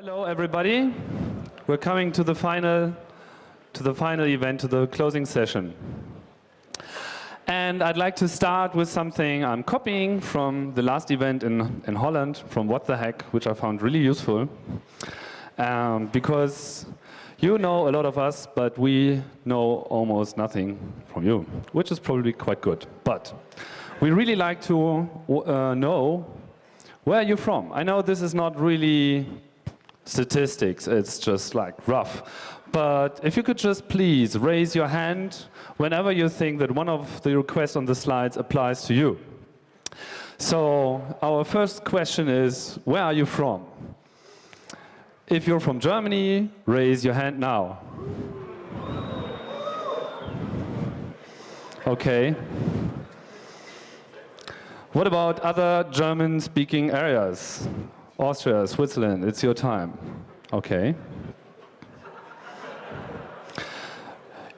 Hello, everybody. We're coming to the final event, to the closing session. And I'd like to start with something I'm copying from the last event in Holland, from What the Heck, which I found really useful. Because you know a lot of us, but we know almost nothing from you, which is probably quite good. But we really like to know where you're from. I know this is not really statistics, it's just like rough. But if you could just please raise your hand whenever you think that one of the requests on the slides applies to you. So our first question is, where are you from? If you're from Germany, raise your hand now. Okay. What about other German-speaking areas? Austria, Switzerland, it's your time. Okay.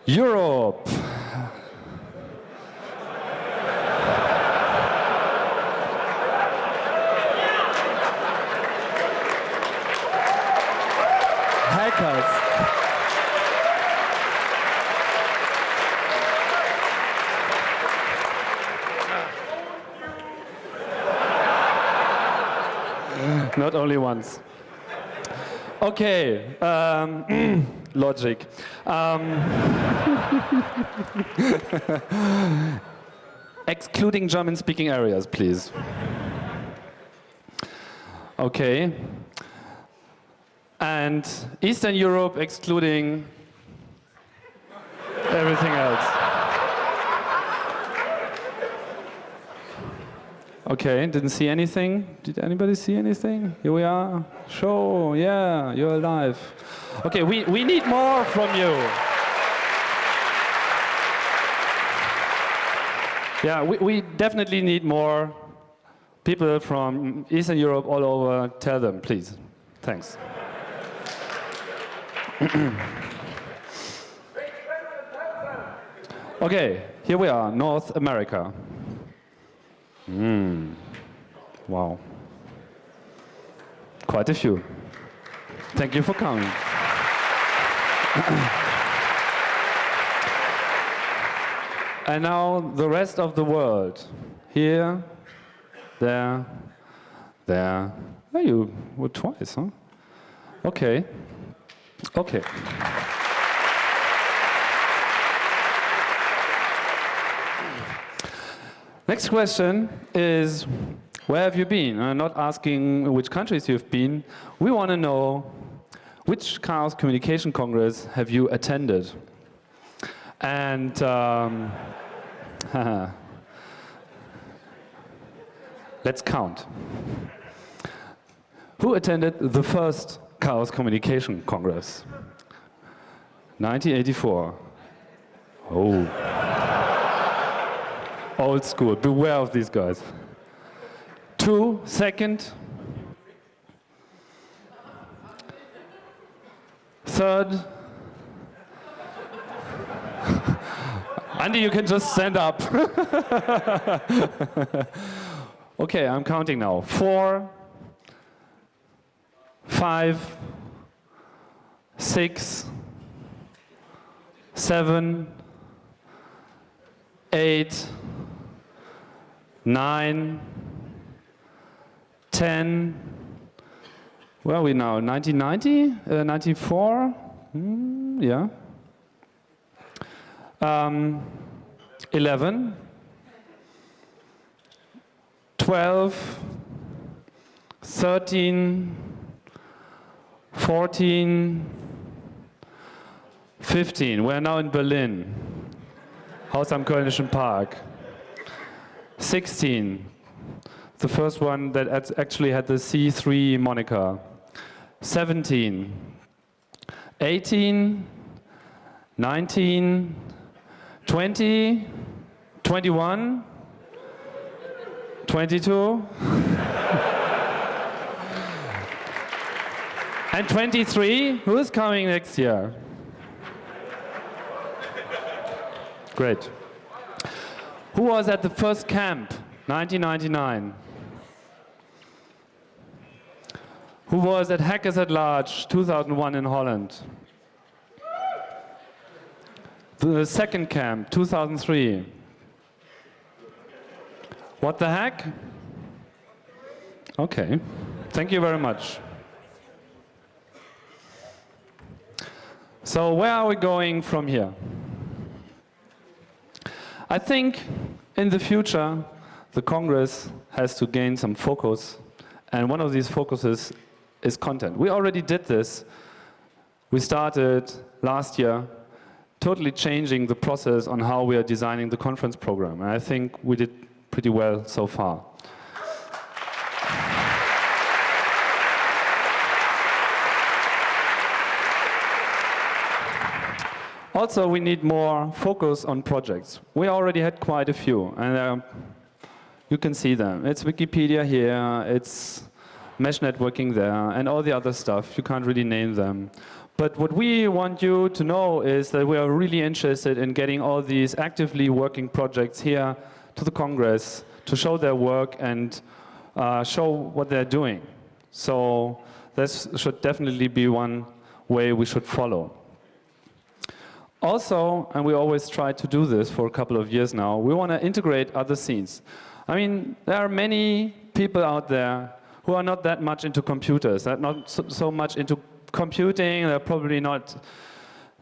Europe. Hackers. Not only once. Okay, logic. Excluding German-speaking areas, please. Okay. And Eastern Europe, excluding everything else. Okay, didn't see anything. Did anybody see anything? Here we are. Show, yeah, you're alive. Okay, we need more from you. Yeah, we definitely need more people from Eastern Europe all over. Tell them, please. Thanks. Okay, here we are, North America. Wow. Quite a few. Thank you for coming. And now the rest of the world. Here, there, there. Oh, you were twice, huh? Okay. Okay. Next question is, where have you been? I'm not asking which countries you've been. We want to know, which Chaos Communication Congress have you attended? And let's count. Who attended the first Chaos Communication Congress? 1984. Oh. Old school, beware of these guys. 2, second. 3rd. Andy, you can just stand up. Okay, I'm counting now. 4, 5, 6, 7, 8, 9, 10, where are we now? 1990? 94? Yeah. 11, 12, 13, 14, 15. We're now in Berlin. Haus am Kölnischen Park. 16. The first one that actually had the C3 moniker. 17. 18. 19. 20. 21. 22. And 23. Who's coming next year? Great. Who was at the first camp, 1999? Who was at Hackers at Large 2001 in Holland? The second camp, 2003. What the heck? Okay, thank you very much. So where are we going from here? I think in the future the Congress has to gain some focus, and one of these focuses is content. We already did this. We started last year totally changing the process on how we are designing the conference program, and I think we did pretty well so far. Also, we need more focus on projects. We already had quite a few, and you can see them. It's Wikipedia here, it's mesh networking there, and all the other stuff. You can't really name them. But what we want you to know is that we are really interested in getting all these actively working projects here to the Congress to show their work and show what they're doing. So this should definitely be one way we should follow. Also, and we always try to do this for a couple of years now, we want to integrate other scenes. I mean, there are many people out there who are not that much into computers, that not so much into computing, they're probably not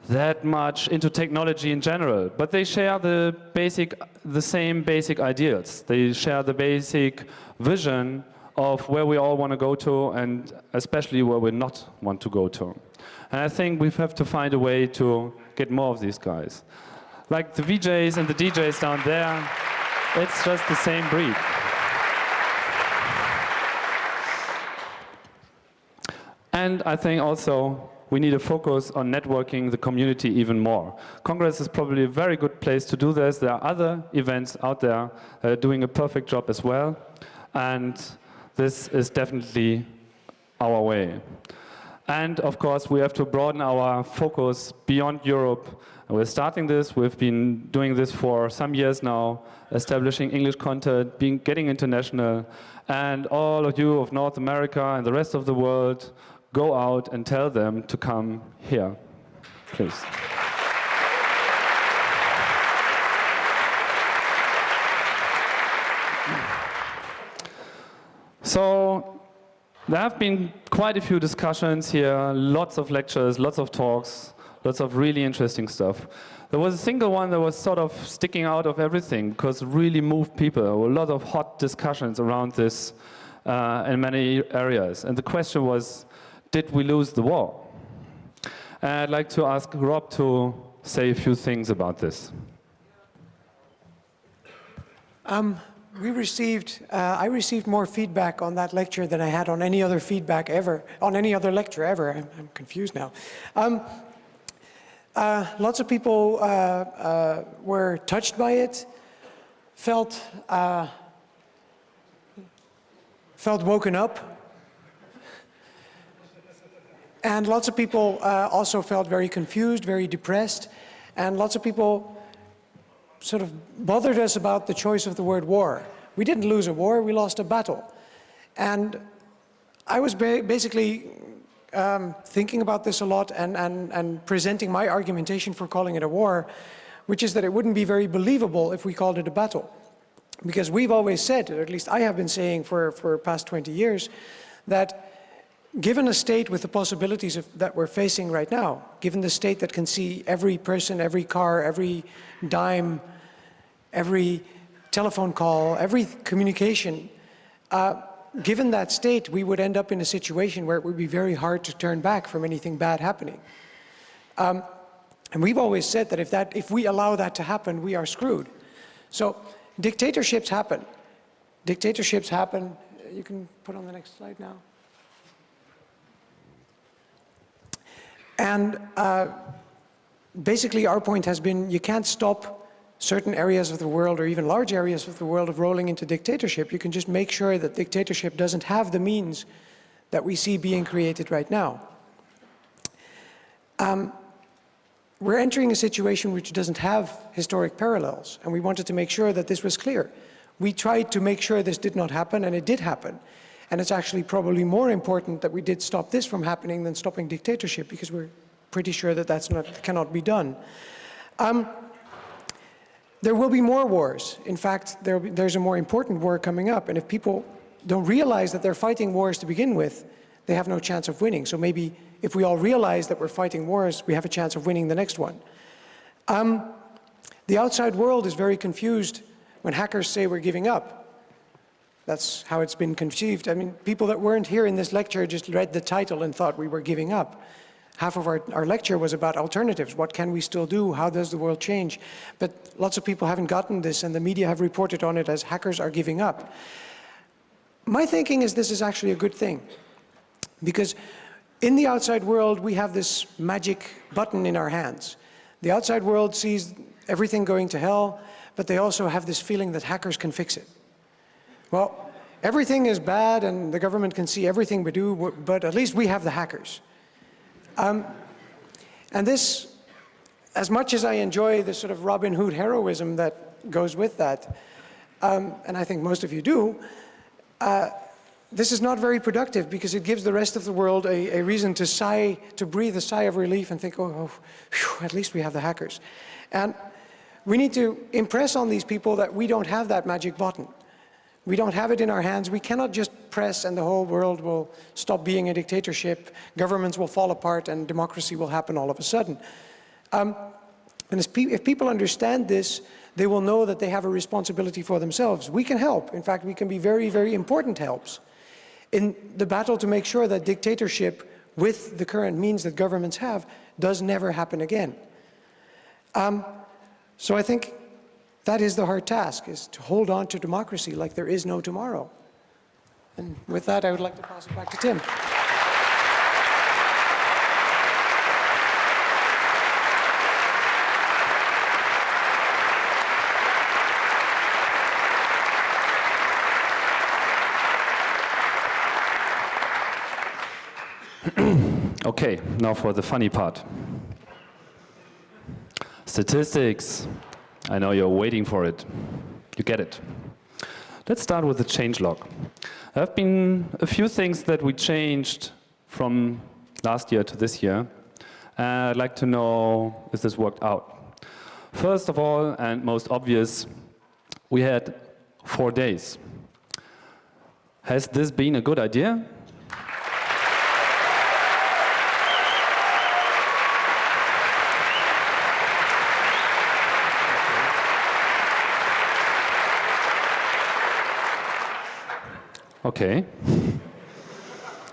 that much into technology in general, but they share the same basic ideals. They share the basic vision of where we all want to go to, and especially where we not want to go to. And I think we have to find a way to get more of these guys. Like the VJs and the DJs down there, it's just the same breed. And I think also we need to focus on networking the community even more. Congress is probably a very good place to do this. There are other events out there that are doing a perfect job as well. And this is definitely our way. And of course, we have to broaden our focus beyond Europe. And we're starting this. We've been doing this for some years now, establishing English content, getting international. And all of you of North America and the rest of the world, go out and tell them to come here, please. So there have been quite a few discussions here, lots of lectures, lots of talks, lots of really interesting stuff. There was a single one that was sort of sticking out of everything because it really moved people. There were a lot of hot discussions around this in many areas. And the question was, did we lose the war? And I'd like to ask Rob to say a few things about this. I received more feedback on that lecture than I had on any other feedback ever, on any other lecture ever. I'm confused now. Lots of people were touched by it, felt woken up. And lots of people also felt very confused, very depressed, and lots of people sort of bothered us about the choice of the word war. We didn't lose a war, we lost a battle. And I was basically thinking about this a lot and presenting my argumentation for calling it a war, which is that it wouldn't be very believable if we called it a battle. Because we've always said, or at least I have been saying for past 20 years, that given a state with the possibilities that we're facing right now, given the state that can see every person, every car, every dime, every telephone call, every communication, given that state, we would end up in a situation where it would be very hard to turn back from anything bad happening. And we've always said that if we allow that to happen, we are screwed. So dictatorships happen. Dictatorships happen. You can put on the next slide now. And basically our point has been you can't stop certain areas of the world or even large areas of the world of rolling into dictatorship. You can just make sure that dictatorship doesn't have the means that we see being created right now. We're entering a situation which doesn't have historic parallels, and we wanted to make sure that this was clear. We tried to make sure this did not happen, and it did happen. And it's actually probably more important that we did stop this from happening than stopping dictatorship, because we're pretty sure that cannot be done. There will be more wars. In fact, there's a more important war coming up, and if people don't realize that they're fighting wars to begin with, they have no chance of winning. So maybe if we all realize that we're fighting wars, we have a chance of winning the next one. The outside world is very confused when hackers say we're giving up. That's how it's been conceived. I mean, people that weren't here in this lecture just read the title and thought we were giving up. Half of our lecture was about alternatives. What can we still do? How does the world change? But lots of people haven't gotten this, and the media have reported on it as hackers are giving up. My thinking is this is actually a good thing, because in the outside world, we have this magic button in our hands. The outside world sees everything going to hell, but they also have this feeling that hackers can fix it. Well, everything is bad, and the government can see everything we do, but at least we have the hackers. And this, as much as I enjoy the sort of Robin Hood heroism that goes with that, and I think most of you do, this is not very productive, because it gives the rest of the world a reason to sigh, to breathe a sigh of relief and think, oh, phew, at least we have the hackers. And we need to impress on these people that we don't have that magic button. We don't have it in our hands. We cannot just press and the whole world will stop being a dictatorship, governments will fall apart, and democracy will happen all of a sudden. And if people understand this, they will know that they have a responsibility for themselves. We can help. In fact, we can be very, very important helps in the battle to make sure that dictatorship, with the current means that governments have, does never happen again. So I think that is the hard task, is to hold on to democracy like there is no tomorrow. And with that, I would like to pass it back to Tim. Okay, now for the funny part. Statistics. I know you're waiting for it. You get it. Let's start with the changelog. There have been a few things that we changed from last year to this year. I'd like to know if this worked out. First of all, and most obvious, we had 4 days. Has this been a good idea? Okay.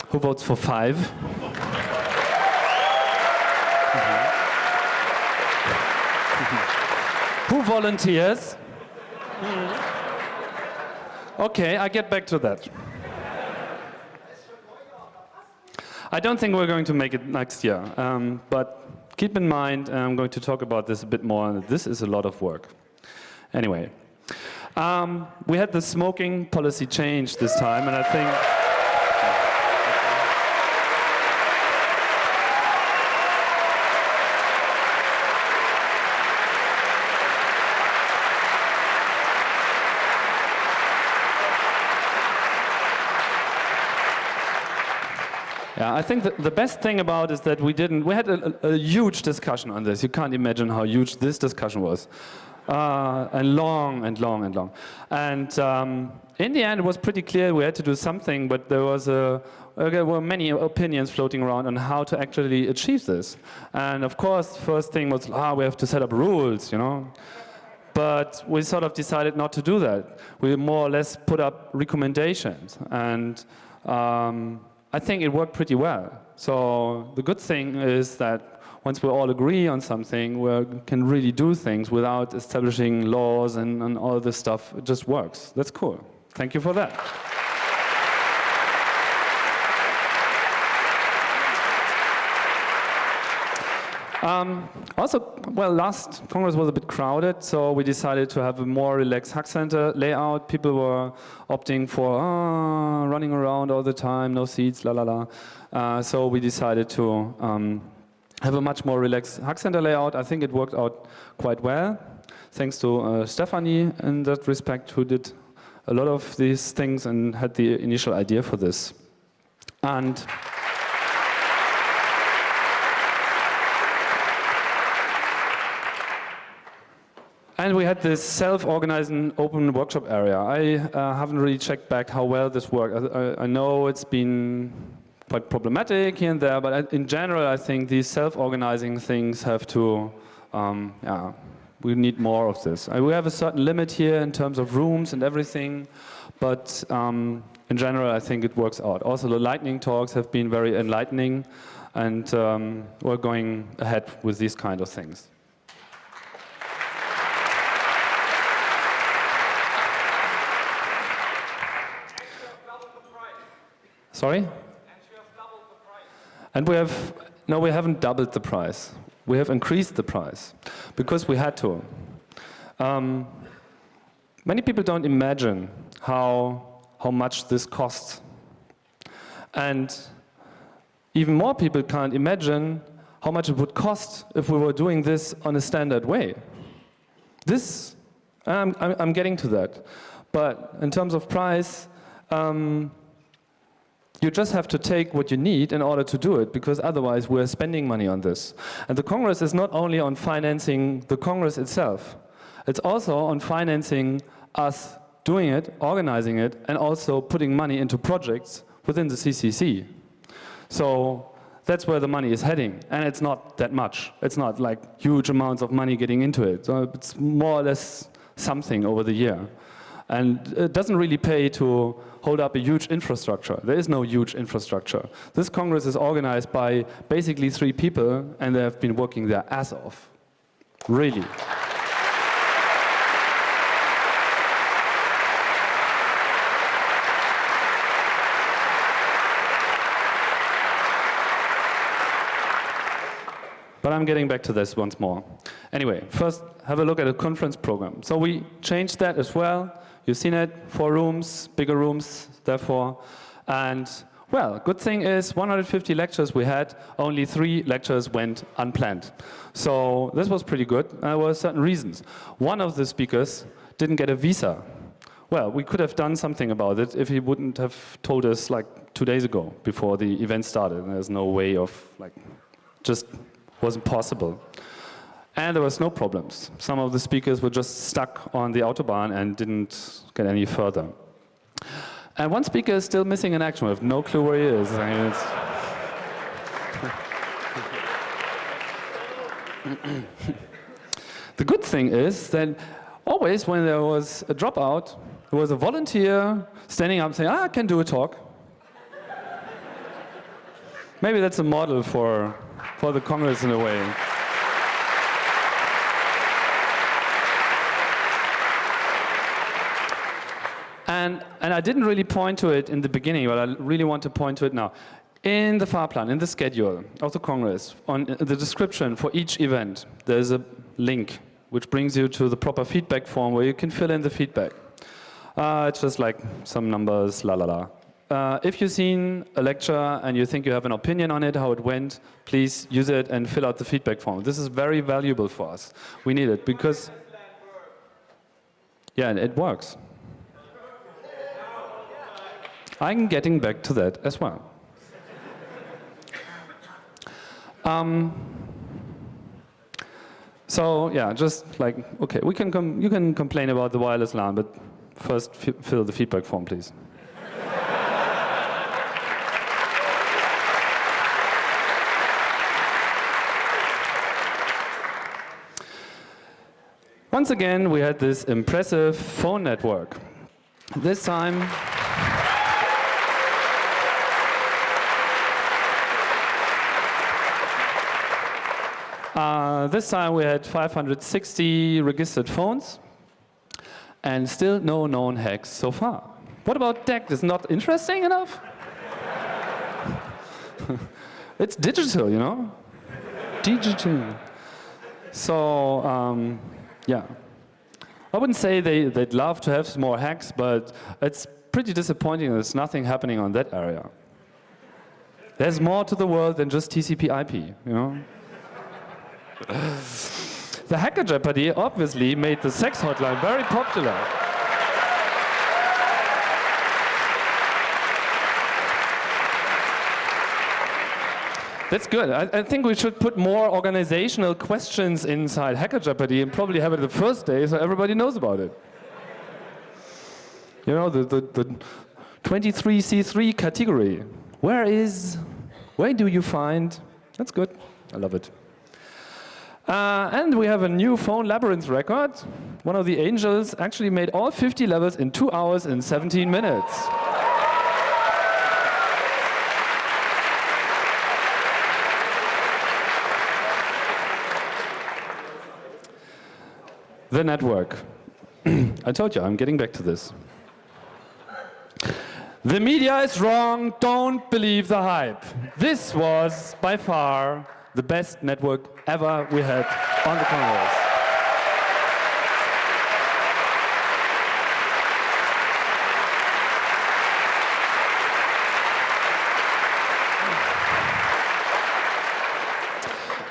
Who votes for 5? Who volunteers? Okay, I get back to that. I don't think we're going to make it next year, but keep in mind, I'm going to talk about this a bit more. This is a lot of work. Anyway. We had the smoking policy change this time, and I think I think the best thing about is that we had a huge discussion on this. You can't imagine how huge this discussion was. And long and long and long. And in the end, it was pretty clear we had to do something, but there were many opinions floating around on how to actually achieve this. And of course, the first thing was, we have to set up rules, you know. But we sort of decided not to do that. We more or less put up recommendations. And I think it worked pretty well. So the good thing is that once we all agree on something, we can really do things without establishing laws and all this stuff. It just works. That's cool. Thank you for that. Also, well, last Congress was a bit crowded, so we decided to have a more relaxed Hack Center layout. People were opting for running around all the time, no seats, la la la. So we decided to have a much more relaxed Hack Center layout. I think it worked out quite well, thanks to Stephanie in that respect, who did a lot of these things and had the initial idea for this. And we had this self-organizing open workshop area. I haven't really checked back how well this worked. I know it's been quite problematic here and there, but in general, I think these self-organizing things have to, we need more of this. We have a certain limit here in terms of rooms and everything, but in general, I think it works out. Also, the lightning talks have been very enlightening, and we're going ahead with these kind of things. Sorry? And we have, no, we haven't doubled the price. We have increased the price because we had to. Many people don't imagine how much this costs. And even more people can't imagine how much it would cost if we were doing this on a standard way. This, I'm getting to that. But in terms of price, you just have to take what you need in order to do it, because otherwise we're spending money on this. And the Congress is not only on financing the Congress itself, it's also on financing us doing it, organizing it, and also putting money into projects within the CCC. So that's where the money is heading, and it's not that much. It's not like huge amounts of money getting into it. So it's more or less something over the year. And it doesn't really pay to hold up a huge infrastructure. There is no huge infrastructure. This Congress is organized by basically 3 people, and they have been working their ass off. Really. But I'm getting back to this once more. Anyway, first have a look at the conference program. So we changed that as well. You've seen it, 4 rooms, bigger rooms, therefore. And, well, good thing is 150 lectures we had, only 3 lectures went unplanned. So this was pretty good. There were certain reasons. One of the speakers didn't get a visa. Well, we could have done something about it if he wouldn't have told us like 2 days ago before the event started. And there's no way of, like, just wasn't possible. And there was no problems. Some of the speakers were just stuck on the Autobahn and didn't get any further. And one speaker is still missing in action. We have no clue where he is. I mean, the good thing is that always when there was a dropout, there was a volunteer standing up saying, I can do a talk. Maybe that's a model for the Congress in a way. And I didn't really point to it in the beginning, but I really want to point to it now. In the Fahrplan, in the schedule of the Congress, on the description for each event, there's a link which brings you to the proper feedback form where you can fill in the feedback. It's just like some numbers, la la la. If you've seen a lecture and you think you have an opinion on it, how it went, please use it and fill out the feedback form. This is very valuable for us. We need it because, yeah, it works. I'm getting back to that as well. So yeah, just like, okay, you can complain about the wireless LAN, but first fill the feedback form, please. Once again, we had this impressive phone network. This time, we had 560 registered phones, and still no known hacks so far. What about DEC? Is not interesting enough? It's digital, you know? Digital. So, yeah. I wouldn't say they'd love to have some more hacks, but it's pretty disappointing there's nothing happening on that area. There's more to the world than just TCP/IP, you know? The Hacker Jeopardy obviously made the sex hotline very popular. That's good. I think we should put more organizational questions inside Hacker Jeopardy and probably have it the first day so everybody knows about it. You know, the 23C3 category. Where do you find? That's good. I love it. And we have a new phone labyrinth record. One of the angels actually made all 50 levels in 2 hours and 17 minutes. The network. I told you, I'm getting back to this. The media is wrong, don't believe the hype. This was by far the best network ever we had on the Congress.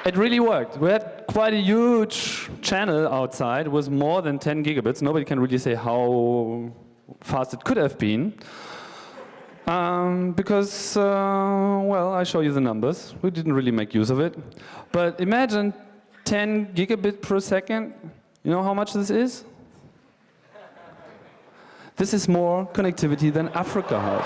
It really worked. We had quite a huge channel outside. It was more than 10 gigabits. Nobody can really say how fast it could have been. Because, well, I show you the numbers. We didn't really make use of it. But imagine 10 gigabit per second. You know how much this is? This is more connectivity than Africa has.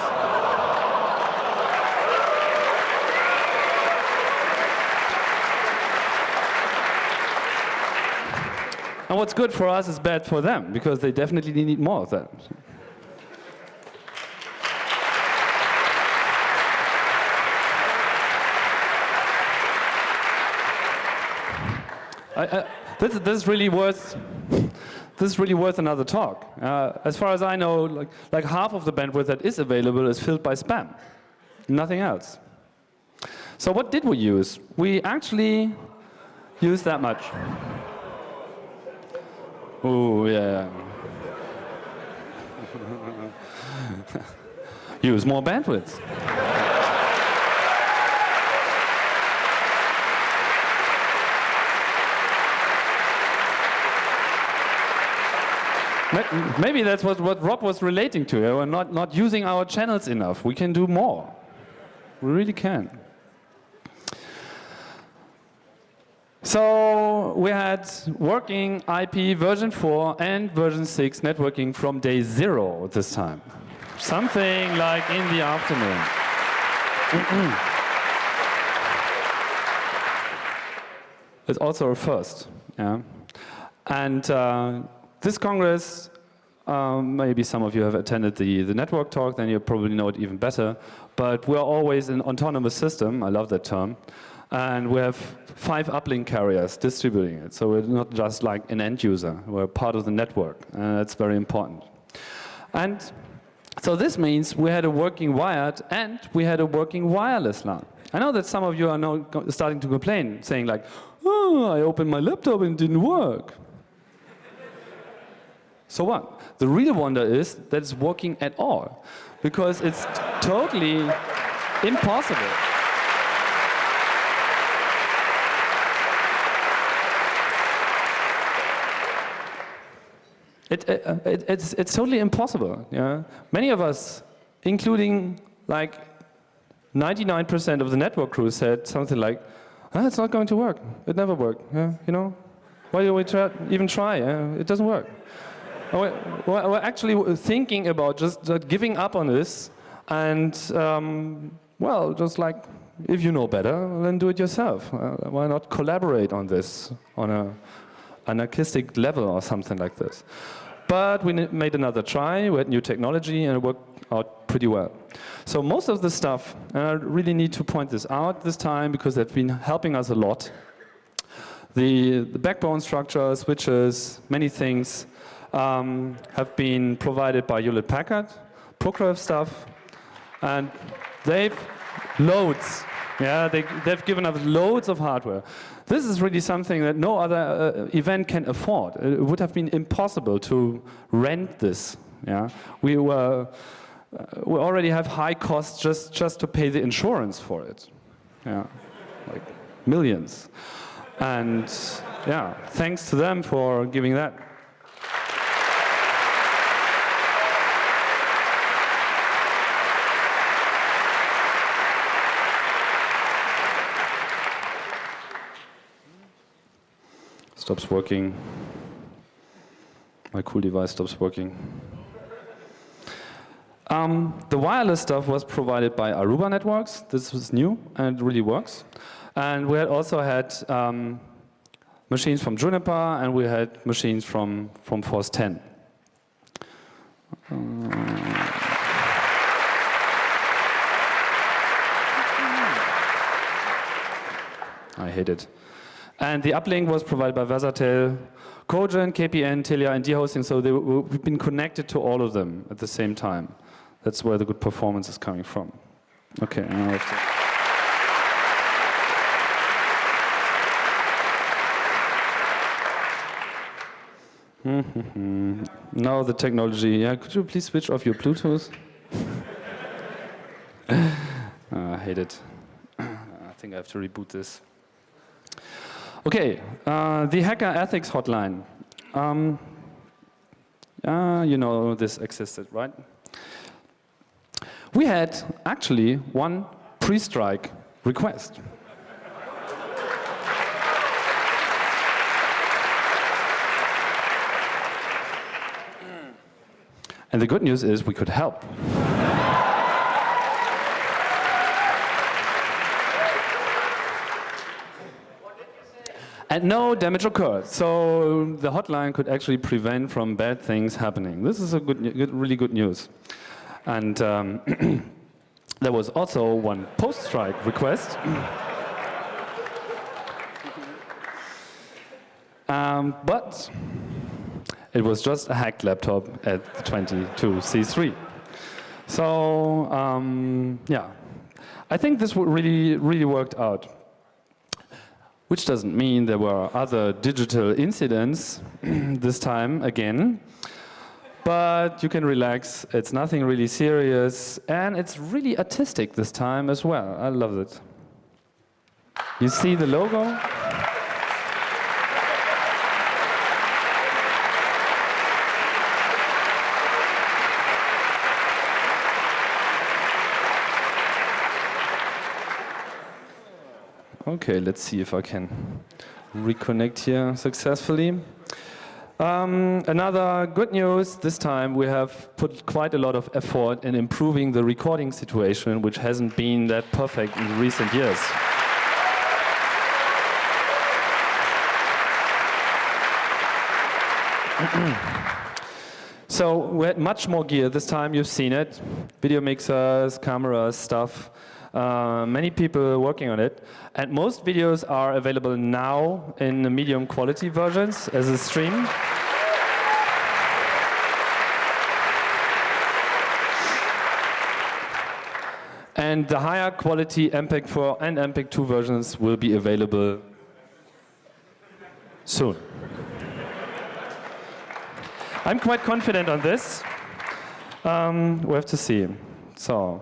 And what's good for us is bad for them, because they definitely need more of that. This is really worth another talk. As far as I know, like half of the bandwidth that is available is filled by spam, nothing else. So what did we use? We actually used that much. Oh yeah. Use more bandwidth. Maybe that's what Rob was relating to. We're not using our channels enough. We can do more. We really can. So we had working IP version 4 and version 6 networking from day 0 this time. Something like in the afternoon. It's also a first. Yeah. And this Congress, maybe some of you have attended the network talk, then you probably know it even better. But we're always an autonomous system. I love that term. And we have 5 uplink carriers distributing it. So we're not just like an end user. We're part of the network. And that's very important. And so this means we had a working wired and we had a working wireless LAN. I know that some of you are now starting to complain, saying like, oh, I opened my laptop and it didn't work. So what? The real wonder is that it's working at all, because it's totally impossible. It's totally impossible. Yeah? Many of us, including like 99% of the network crew, said something like, it's not going to work. It never worked. Yeah? You know? Why do we even try? It doesn't work. We're actually thinking about just giving up on this and, well, just like, if you know better, then do it yourself. Why not collaborate on this on an anarchistic level or something like this? But we made another try, we had new technology, and it worked out pretty well. So most of the stuff, and I really need to point this out this time because they've been helping us a lot. The backbone structure, switches, many things have been provided by Hewlett-Packard, Procureur stuff, and they've loads. Yeah, they've given us loads of hardware. This is really something that no other event can afford. It would have been impossible to rent this. Yeah, we already have high costs just to pay the insurance for it. Yeah, like millions. And yeah, thanks to them for giving that. stops working. My cool device stops working. The wireless stuff was provided by Aruba Networks. This was new and it really works. And we had also had machines from Juniper, and we had machines from Force 10. I hate it. And the uplink was provided by Versatel, Cogent, KPN, Telia, and D-Hosting, so we've been connected to all of them at the same time. That's where the good performance is coming from. Okay, now I have to... Now the technology. Yeah, could you please switch off your Bluetooth? I hate it. I think I have to reboot this. Okay, the hacker ethics hotline. You know this existed, right? We had actually one pre-strike request. And the good news is we could help. And no damage occurred, so the hotline could actually prevent from bad things happening. This is a really good news. And there was also one post-strike request. But it was just a hacked laptop at 22C3. So yeah, I think this really worked out. Which doesn't mean there were other digital incidents this time again. But you can relax, it's nothing really serious, and it's really artistic this time as well. I love it. You see the logo? Okay, let's see if I can reconnect here successfully. Another good news, this time we have put quite a lot of effort in improving the recording situation, which hasn't been that perfect in recent years. So we had much more gear this time, you've seen it. Video mixers, cameras, stuff. Many people working on it. And most videos are available now in the medium quality versions as a stream. And the higher quality MPEG 4 and MPEG 2 versions will be available soon. I'm quite confident on this. We have to see. So,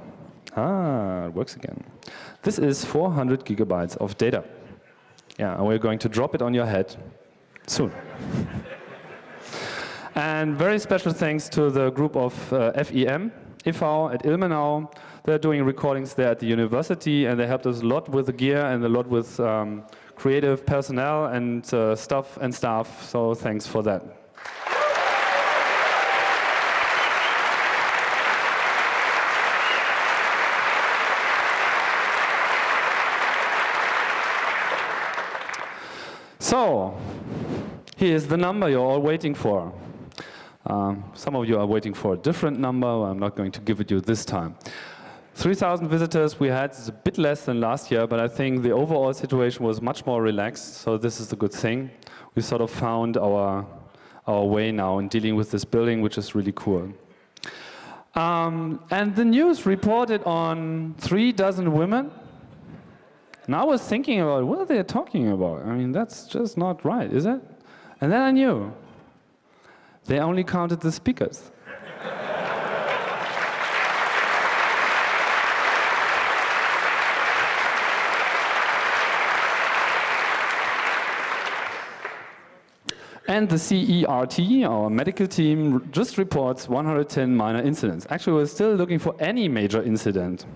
it works again. This is 400 gigabytes of data. Yeah, and we're going to drop it on your head soon. And very special thanks to the group of FEM, e.V. at Ilmenau. They're doing recordings there at the university, and they helped us a lot with the gear and a lot with creative personnel and stuff and staff, so thanks for that. So, here's the number you're all waiting for. Some of you are waiting for a different number. I'm not going to give it you this time. 3,000 visitors we had. It's a bit less than last year, but I think the overall situation was much more relaxed, so this is the good thing. We sort of found our way now in dealing with this building, which is really cool. And the news reported on 36 women. And I was thinking about what are they talking about? I mean, that's just not right, is it? And then I knew. They only counted the speakers. And the CERT, our medical team, just reports 110 minor incidents. Actually, we're still looking for any major incident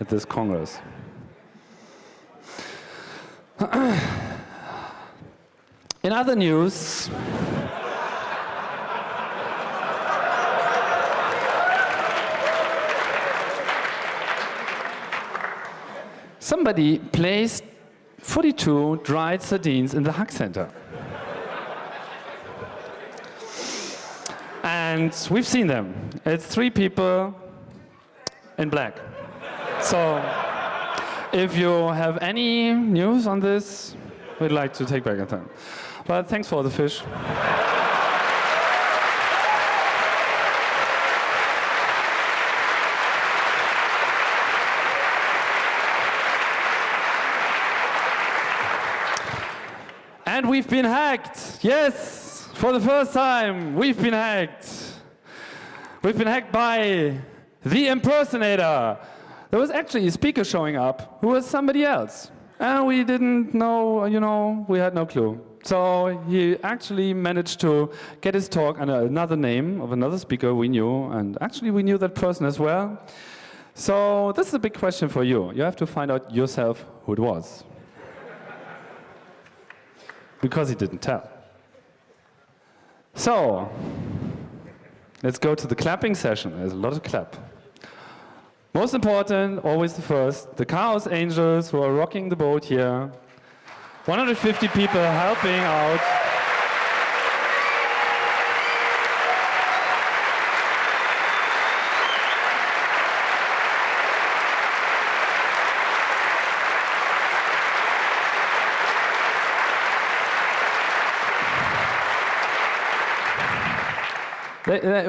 at this Congress. In other news, somebody placed 42 dried sardines in the Hack Center. And we've seen them. It's 3 people in black. So if you have any news on this, we'd like to take back a time. But thanks for the fish. And we've been hacked. Yes, for the first time, we've been hacked. We've been hacked by the impersonator. There was actually a speaker showing up who was somebody else. And we didn't know, we had no clue. So he actually managed to get his talk under another name of another speaker we knew. And actually we knew that person as well. So this is a big question for you. You have to find out yourself who it was. Because he didn't tell. So, let's go to the clapping session. There's a lot of clap. Most important, always the first, the Chaos Angels who are rocking the boat here. 150 people helping out.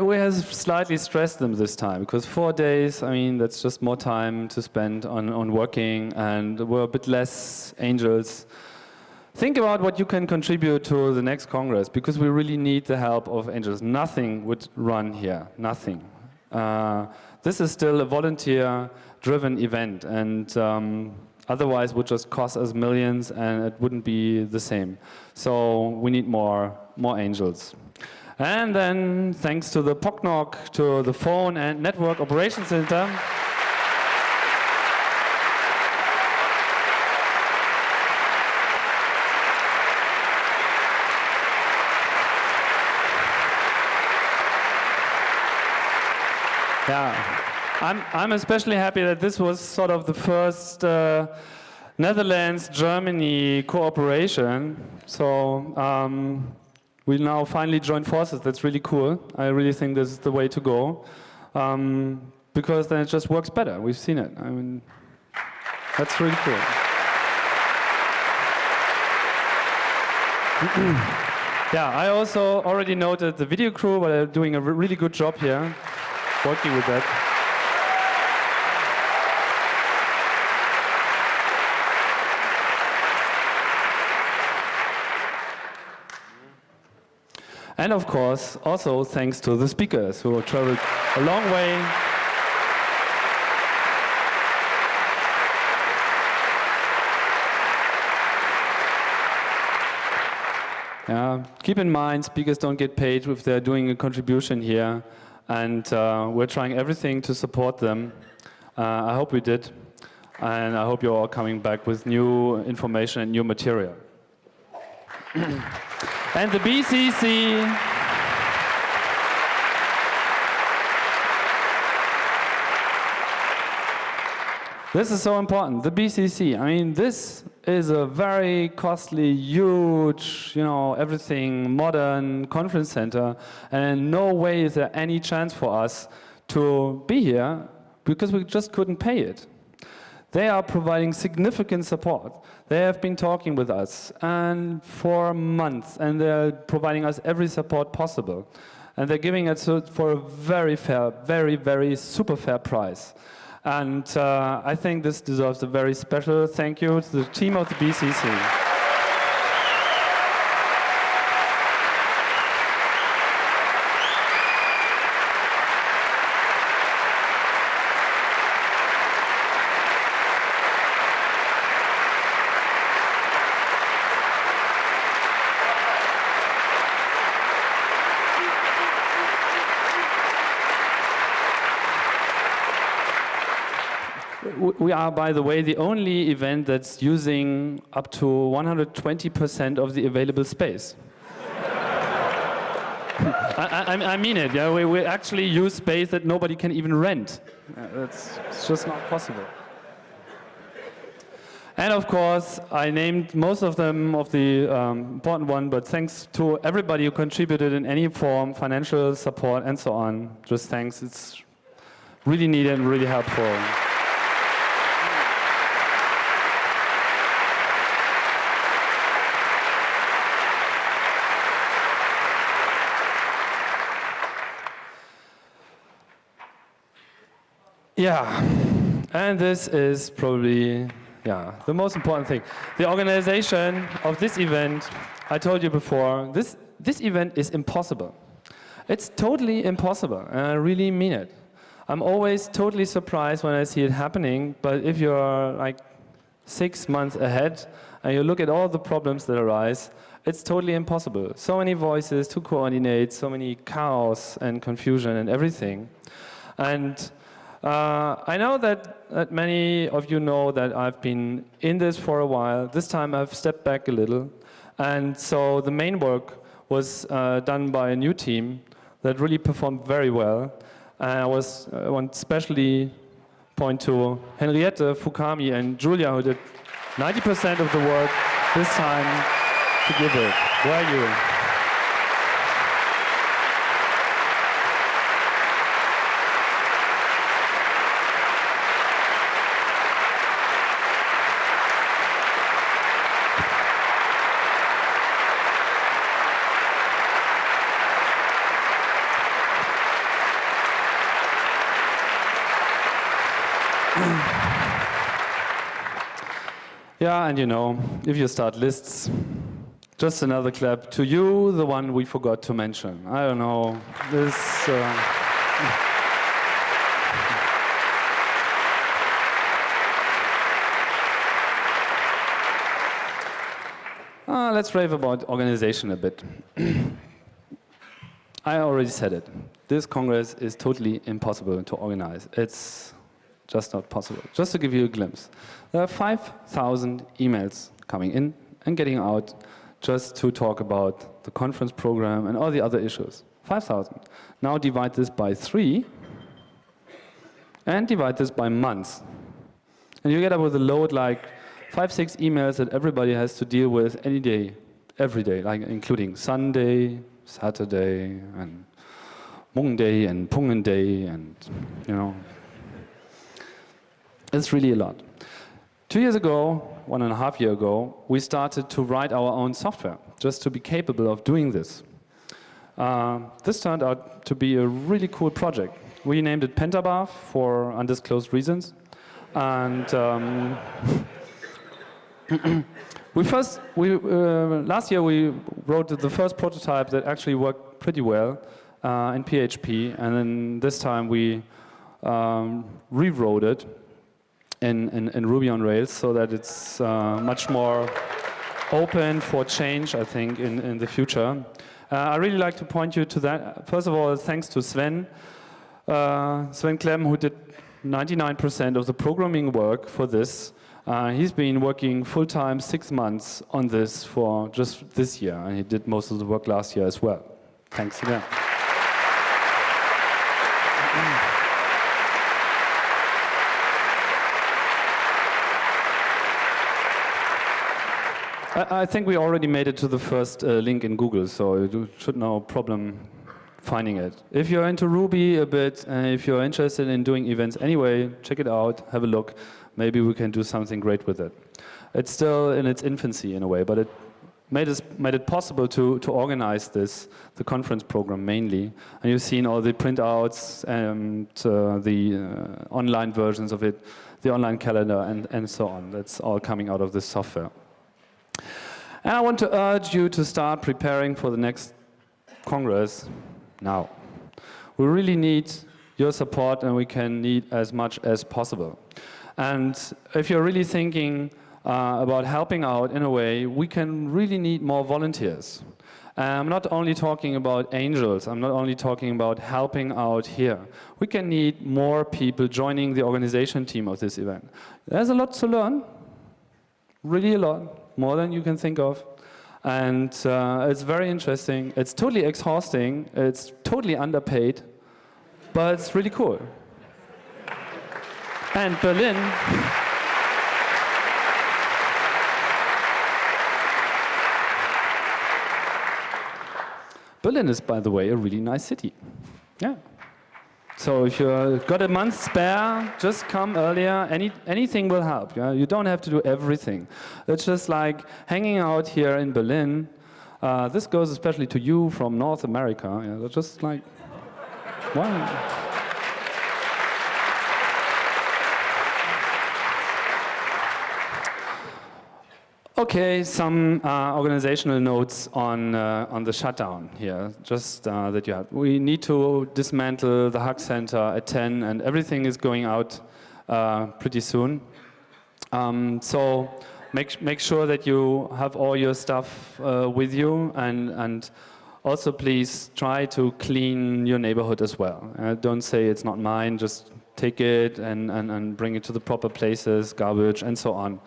We have slightly stressed them this time, because 4 days, that's just more time to spend on working, and we're a bit less angels. Think about what you can contribute to the next Congress, because we really need the help of angels. Nothing would run here, nothing. This is still a volunteer-driven event, and otherwise would just cost us millions, and it wouldn't be the same. So we need more angels. And then, thanks to the POCNOC, to the Phone and Network Operations Center, I'm especially happy that this was sort of the first Netherlands-Germany cooperation. So. We now finally join forces. That's really cool. I really think this is the way to go, because then it just works better. We've seen it. That's really cool. I also already noted the video crew, but they're doing a really good job here, working with that. And of course, also thanks to the speakers who traveled a long way. Keep in mind, speakers don't get paid if they're doing a contribution here. And we're trying everything to support them. I hope we did. And I hope you're all coming back with new information and new material. And the BCC, this is so important. The BCC, this is a very costly, huge, everything modern conference center, and in no way is there any chance for us to be here because we just couldn't pay it. They are providing significant support. They have been talking with us and for months, and they're providing us every support possible. And they're giving it for a very fair, very, very super fair price. And I think this deserves a very special thank you to the team of the BCC. we are, by the way, the only event that's using up to 120% of the available space. I mean it, yeah. We actually use space that nobody can even rent. It's just not possible. And of course, I named most of them of the important one, but thanks to everybody who contributed in any form, financial support and so on. Just thanks, it's really needed and really helpful. Yeah, and this is probably the most important thing. The organization of this event, I told you before, this event is impossible. It's totally impossible, and I really mean it. I'm always totally surprised when I see it happening, but if you're like 6 months ahead and you look at all the problems that arise, it's totally impossible. So many voices to coordinate, so many chaos and confusion and everything. And I know that many of you know that I've been in this for a while. This time I've stepped back a little. And so the main work was done by a new team that really performed very well. And I want to especially point to Henriette, Fukami, and Julia, who did 90% of the work this time to give it. Where are you? Yeah, and you know, if you start lists, just another clap to you, the one we forgot to mention. I don't know, this... let's rave about organization a bit. I already said it. This Congress is totally impossible to organize. It's just not possible. Just to give you a glimpse, there are 5,000 emails coming in and getting out just to talk about the conference program and all the other issues. 5,000. Now divide this by 3 and divide this by months. And you get up with a load like 5-6 emails that everybody has to deal with any day, every day, like including Sunday, Saturday, and Monday, and Pungen Day, and you know. It's really a lot. 2 years ago, 1.5 years ago, we started to write our own software, just to be capable of doing this. This turned out to be a really cool project. We named it Pentabar for undisclosed reasons. And last year we wrote the first prototype that actually worked pretty well in PHP. And then this time we rewrote it in Ruby on Rails so that it's much more open for change, I think, in the future. I really like to point you to that. First of all, thanks to Sven Klemm, who did 99% of the programming work for this. He's been working full-time 6 months on this for just this year, and he did most of the work last year as well. Thanks again. I think we already made it to the first link in Google, so you should no problem finding it. If you're into Ruby a bit, and if you're interested in doing events anyway, check it out, have a look. Maybe we can do something great with it. It's still in its infancy in a way, but it made it possible to organize this, the conference program mainly. And you've seen all the printouts and the online versions of it, the online calendar, and so on. That's all coming out of this software. And I want to urge you to start preparing for the next Congress now. We really need your support, and we can need as much as possible. And if you're really thinking about helping out in a way, we can really need more volunteers. I'm not only talking about angels, I'm not only talking about helping out here. We can need more people joining the organization team of this event. There's a lot to learn, really a lot, more than you can think of. And it's very interesting. It's totally exhausting, it's totally underpaid, but it's really cool. And Berlin, Berlin is, by the way, a really nice city. Yeah. So if you've got a month spare, just come earlier. Anything will help. Yeah? You don't have to do everything. It's just like hanging out here in Berlin. This goes especially to you from North America. Yeah? Just like, wow. Okay, some organizational notes on the shutdown here, just that you have. We need to dismantle the Hack Center at 10, and everything is going out pretty soon. So make sure that you have all your stuff with you, and also please try to clean your neighborhood as well. Don't say it's not mine, just take it and bring it to the proper places, garbage, and so on.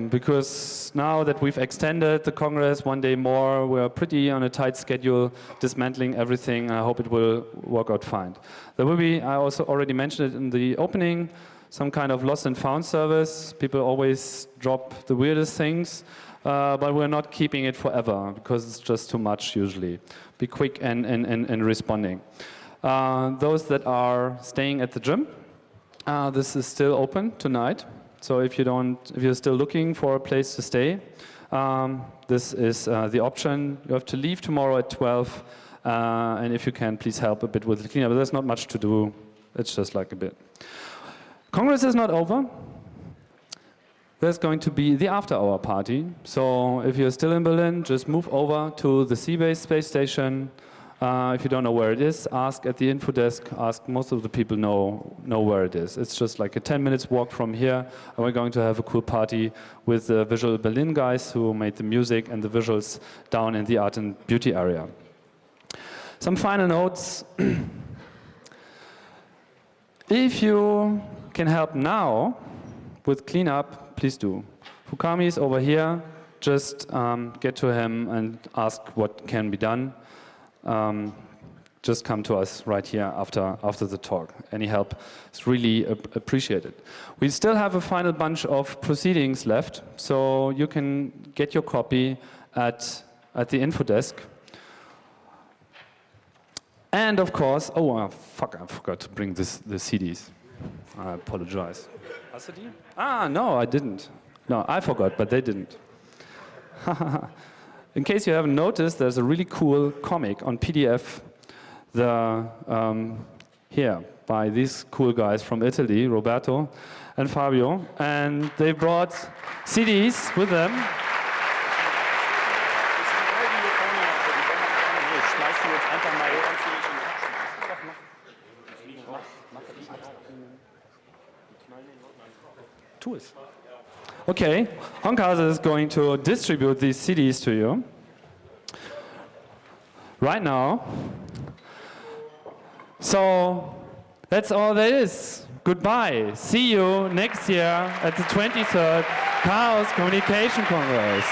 Because now that we've extended the Congress one day more, we're pretty on a tight schedule, dismantling everything. I hope it will work out fine. There will be, I also already mentioned it in the opening, some kind of lost and found service. People always drop the weirdest things, but we're not keeping it forever because it's just too much usually. Be quick and responding. Those that are staying at the gym, this is still open tonight. So if you're still looking for a place to stay, this is the option. You have to leave tomorrow at 12, and if you can, please help a bit with the cleanup. But there's not much to do. It's just like a bit. Congress is not over. There's going to be the after-hour party. So if you're still in Berlin, just move over to the Seabase space station. If you don't know where it is, ask at the info desk. Ask, most of the people know where it is. It's just like a 10 minutes walk from here, and we're going to have a cool party with the Visual Berlin guys who made the music and the visuals down in the art and beauty area. Some final notes. If you can help now with cleanup, please do. Fukami is over here. Just get to him and ask what can be done. Just come to us right here after the talk. Any help is really appreciated. We still have a final bunch of proceedings left, so you can get your copy at the info desk. And of course, I forgot to bring the CDs. I apologize. No, I didn't. No, I forgot, but they didn't. In case you haven't noticed, there's a really cool comic on PDF here by these cool guys from Italy, Roberto and Fabio, and they brought CDs with them. Okay, Honkase is going to distribute these CDs to you right now. So that's all there is. Goodbye. See you next year at the 23rd Chaos Communication Congress.